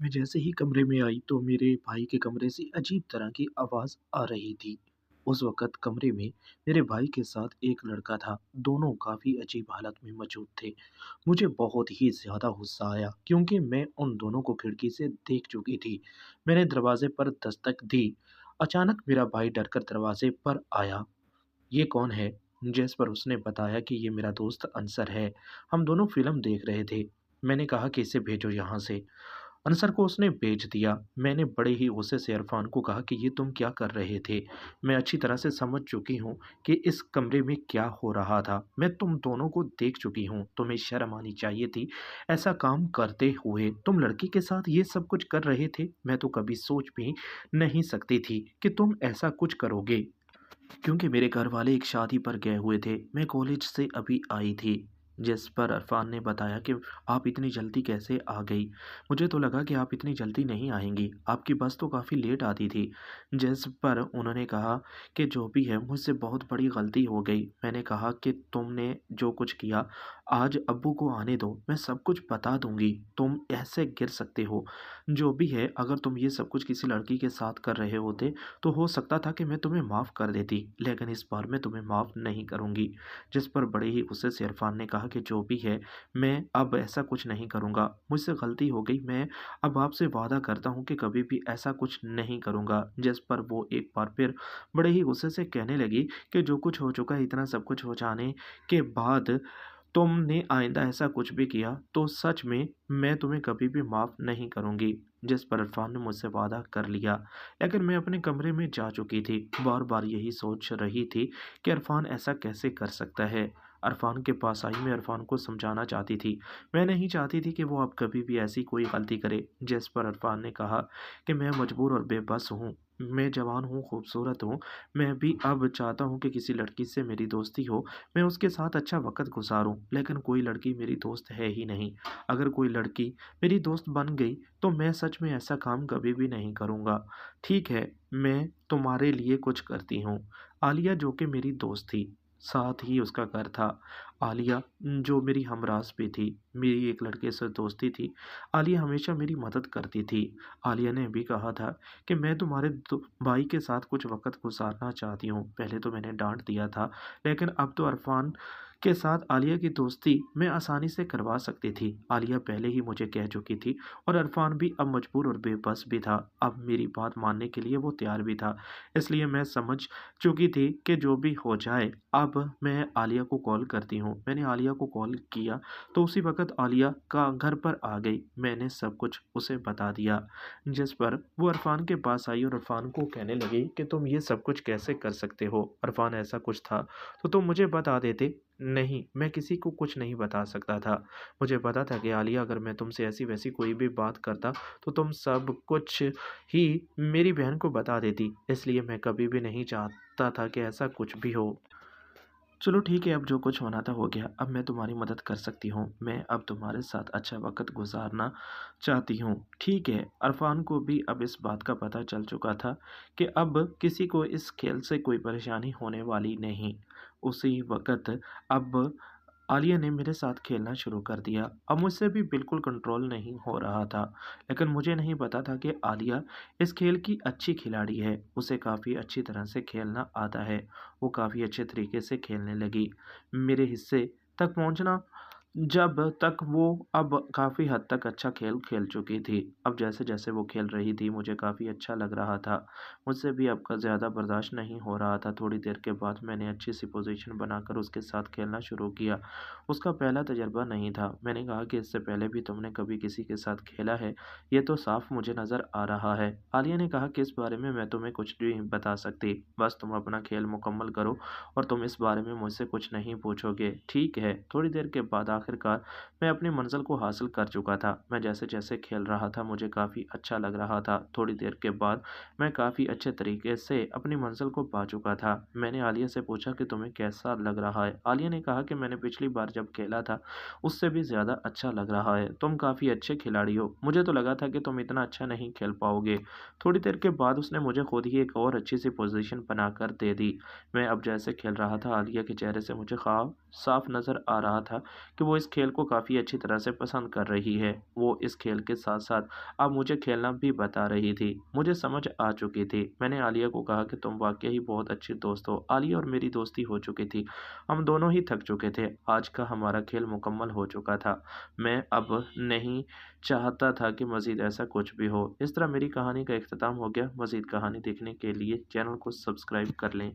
मैं जैसे ही कमरे में आई तो मेरे भाई के कमरे से अजीब तरह की आवाज़ आ रही थी। उस वक़्त कमरे में मेरे भाई के साथ एक लड़का था। दोनों काफ़ी अजीब हालत में मौजूद थे। मुझे बहुत ही ज़्यादा गुस्सा आया क्योंकि मैं उन दोनों को खिड़की से देख चुकी थी। मैंने दरवाज़े पर दस्तक दी। अचानक मेरा भाई डरकर दरवाज़े पर आया। "ये कौन है?" जिस पर उसने बताया कि ये मेरा दोस्त अनसर है। हम दोनों फ़िल्म देख रहे थे। मैंने कहा कि इसे भेजो यहाँ से। अनसर को उसने भेज दिया। मैंने बड़े ही गुस्से से इरफ़ान को कहा कि ये तुम क्या कर रहे थे? मैं अच्छी तरह से समझ चुकी हूँ कि इस कमरे में क्या हो रहा था। मैं तुम दोनों को देख चुकी हूँ। तुम्हें शर्म आनी चाहिए थी ऐसा काम करते हुए। तुम लड़की के साथ ये सब कुछ कर रहे थे। मैं तो कभी सोच भी नहीं सकती थी कि तुम ऐसा कुछ करोगे। क्योंकि मेरे घरवाले एक शादी पर गए हुए थे। मैं कॉलेज से अभी आई थी। जिस पर अरफ़ान ने बताया कि आप इतनी जल्दी कैसे आ गई? मुझे तो लगा कि आप इतनी जल्दी नहीं आएँगी। आपकी बस तो काफ़ी लेट आती थी। जिस पर उन्होंने कहा कि जो भी है मुझसे बहुत बड़ी गलती हो गई। मैंने कहा कि तुमने जो कुछ किया आज अब्बू को आने दो, मैं सब कुछ बता दूँगी। तुम ऐसे गिर सकते हो। जो भी है अगर तुम ये सब कुछ किसी लड़की के साथ कर रहे होते तो हो सकता था कि मैं तुम्हें माफ़ कर देती, लेकिन इस बार मैं तुम्हें माफ़ नहीं करूँगी। जिस पर बड़े ही गुस्से से इरफ़ान ने कहा कि जो भी है, मैं अब ऐसा कुछ नहीं करूँगा। मुझसे गलती हो गई, मैं अब आपसे वादा करता हूँ कि कभी भी ऐसा कुछ नहीं करूँगा। जिस पर वो एक बार फिर बड़े ही गुस्से से कहने लगी कि जो कुछ हो चुका है, इतना सब कुछ हो जाने के बाद तुमने आइंदा ऐसा कुछ भी किया तो सच में मैं तुम्हें कभी भी माफ़ नहीं करूँगी। जिस पर इरफ़ान ने मुझसे वादा कर लिया। लेकिन मैं अपने कमरे में जा चुकी थी। बार-बार यही सोच रही थी कि इरफ़ान ऐसा कैसे कर सकता है। इरफ़ान के पास आई, मैं इरफ़ान को समझाना चाहती थी। मैं नहीं चाहती थी कि वो अब कभी भी ऐसी कोई गलती करे। जिस पर इरफ़ान ने कहा कि मैं मजबूर और बेबस हूँ। मैं जवान हूँ, खूबसूरत हूँ। मैं भी अब चाहता हूँ कि किसी लड़की से मेरी दोस्ती हो। मैं उसके साथ अच्छा वक़्त गुज़ारूँ, लेकिन कोई लड़की मेरी दोस्त है ही नहीं। अगर कोई लड़की मेरी दोस्त बन गई, तो मैं सच में ऐसा काम कभी भी नहीं करूँगा। ठीक है, मैं तुम्हारे लिए कुछ करती हूँ। आलिया जो कि मेरी दोस्त थी, साथ ही उसका घर था। आलिया जो मेरी हमरास भी थी, मेरी एक लड़के से दोस्ती थी। आलिया हमेशा मेरी मदद करती थी। आलिया ने भी कहा था कि मैं तुम्हारे भाई के साथ कुछ वक़्त गुज़ारना चाहती हूँ। पहले तो मैंने डाँट दिया था, लेकिन अब तो अरफ़ान के साथ आलिया की दोस्ती मैं आसानी से करवा सकती थी। आलिया पहले ही मुझे कह चुकी थी और अरफ़ान भी अब मजबूर और बेबस भी था। अब मेरी बात मानने के लिए वो तैयार भी था। इसलिए मैं समझ चुकी थी कि जो भी हो जाए, अब मैं आलिया को कॉल करती हूँ। मैंने आलिया को कॉल किया, तो उसी वक़्त आलिया का घर पर आ गई। मैंने सब कुछ उसे बता दिया, जिस पर वो अरफ़ान के पास आई और अरफ़ान को कहने लगी कि तुम ये सब कुछ कैसे कर सकते हो? अरफ़ान ऐसा कुछ था, तो तुम मुझे बता देते। नहीं, मैं किसी को कुछ नहीं बता सकता था। मुझे पता था कि आलिया अगर मैं तुमसे ऐसी-वैसी कोई भी बात करता, तो तुम सब कुछ ही मेरी बहन को बता देती। इसलिए मैं कभी भी नहीं चाहता था कि ऐसा कुछ भी हो। चलो ठीक है, अब जो कुछ होना था हो गया। अब मैं तुम्हारी मदद कर सकती हूँ। मैं अब तुम्हारे साथ अच्छा वक़्त गुज़ारना चाहती हूँ। ठीक है, अरफ़ान को भी अब इस बात का पता चल चुका था कि अब किसी को इस खेल से कोई परेशानी होने वाली नहीं। उसी वक़्त अब आलिया ने मेरे साथ खेलना शुरू कर दिया। अब मुझसे भी बिल्कुल कंट्रोल नहीं हो रहा था। लेकिन मुझे नहीं पता था कि आलिया इस खेल की अच्छी खिलाड़ी है। उसे काफ़ी अच्छी तरह से खेलना आता है। वो काफ़ी अच्छे तरीके से खेलने लगी। मेरे हिस्से तक पहुँचना जब तक वो अब काफ़ी हद तक अच्छा खेल खेल चुकी थी। अब जैसे-जैसे वो खेल रही थी मुझे काफ़ी अच्छा लग रहा था। मुझसे भी अब का ज़्यादा बर्दाश्त नहीं हो रहा था। थोड़ी देर के बाद मैंने अच्छी-सी पोज़ीशन बनाकर उसके साथ खेलना शुरू किया। उसका पहला तजुर्बा नहीं था। मैंने कहा कि इससे पहले भी तुमने कभी किसी के साथ खेला है? ये तो साफ़ मुझे नज़र आ रहा है। आलिया ने कहा कि इस बारे में मैं तुम्हें कुछ नहीं बता सकती। बस तुम अपना खेल मुकम्मल करो और तुम इस बारे में मुझसे कुछ नहीं पूछोगे। ठीक है। थोड़ी देर के बाद आखिरकार मैं अपनी मंज़िल को हासिल कर चुका था। मैं जैसे-जैसे खेल रहा था मुझे काफ़ी अच्छा लग रहा था। थोड़ी देर के बाद मैं काफ़ी अच्छे तरीके से अपनी मंज़िल को पा चुका था। मैंने आलिया से पूछा कि तुम्हें कैसा लग रहा है? आलिया ने कहा कि मैंने पिछली बार जब खेला था उससे भी ज़्यादा अच्छा लग रहा है। तुम काफ़ी अच्छे खिलाड़ी हो। मुझे तो लगा था कि तुम इतना अच्छा नहीं खेल पाओगे। थोड़ी देर के बाद उसने मुझे खुद ही एक और अच्छी-सी पोज़ीशन बनाकर दे दी। मैं अब जैसे खेल रहा था आलिया के चेहरे से मुझे ख़ाब साफ़ नज़र आ रहा था कि वो इस खेल को काफ़ी अच्छी तरह से पसंद कर रही है। वो इस खेल के साथ-साथ अब मुझे खेलना भी बता रही थी। मुझे समझ आ चुकी थी। मैंने आलिया को कहा कि तुम वाक़ई ही बहुत अच्छी दोस्त हो। आलिया और मेरी दोस्ती हो चुकी थी। हम दोनों ही थक चुके थे। आज का हमारा खेल मुकम्मल हो चुका था। मैं अब नहीं चाहता था कि मज़ीद ऐसा कुछ भी हो। इस तरह मेरी कहानी का इख्तिताम हो गया। मज़ीद कहानी देखने के लिए चैनल को सब्सक्राइब कर लें।